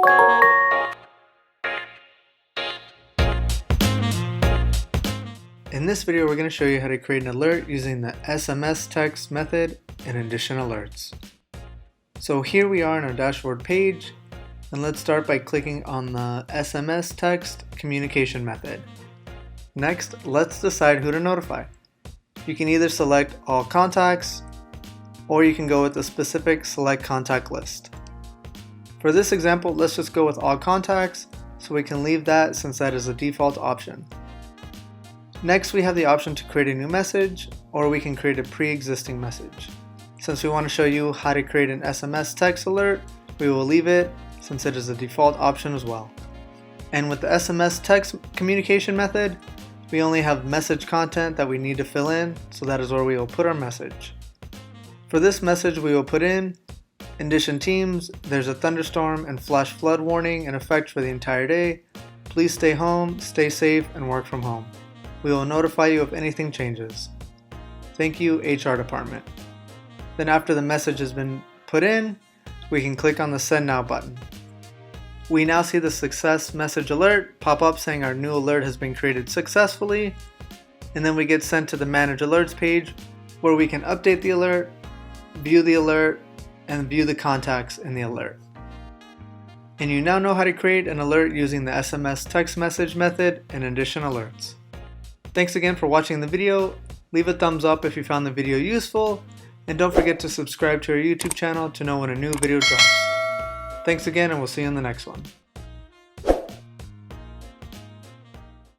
In this video, we're going to show you how to create an alert using the SMS Text method in Indition Alerts. So here we are on our dashboard page, and let's start by clicking on the SMS Text communication method. Next, let's decide who to notify. You can either select all contacts, or you can go with a specific select contact list. For this example, let's just go with all contacts, so we can leave that since that is a default option. Next, we have the option to create a new message, or we can create a pre-existing message. Since we want to show you how to create an SMS text alert, we will leave it since it is a default option as well. And with the SMS text communication method, we only have message content that we need to fill in, so that is where we will put our message. For this message, we will put in Indition teams, there's a thunderstorm and flash flood warning in effect for the entire day. Please stay home, stay safe, and work from home. We will notify you if anything changes. Thank you, HR department. Then after the message has been put in, we can click on the Send Now button. We now see the success message alert pop up saying our new alert has been created successfully, and then we get sent to the Manage Alerts page where we can update the alert, view the alert, and view the contacts in the alert. And you now know how to create an alert using the SMS text message method in Indition Alerts. Thanks again for watching the video. Leave a thumbs up if you found the video useful, and don't forget to subscribe to our YouTube channel to know when a new video drops. Thanks again, and we'll see you in the next one.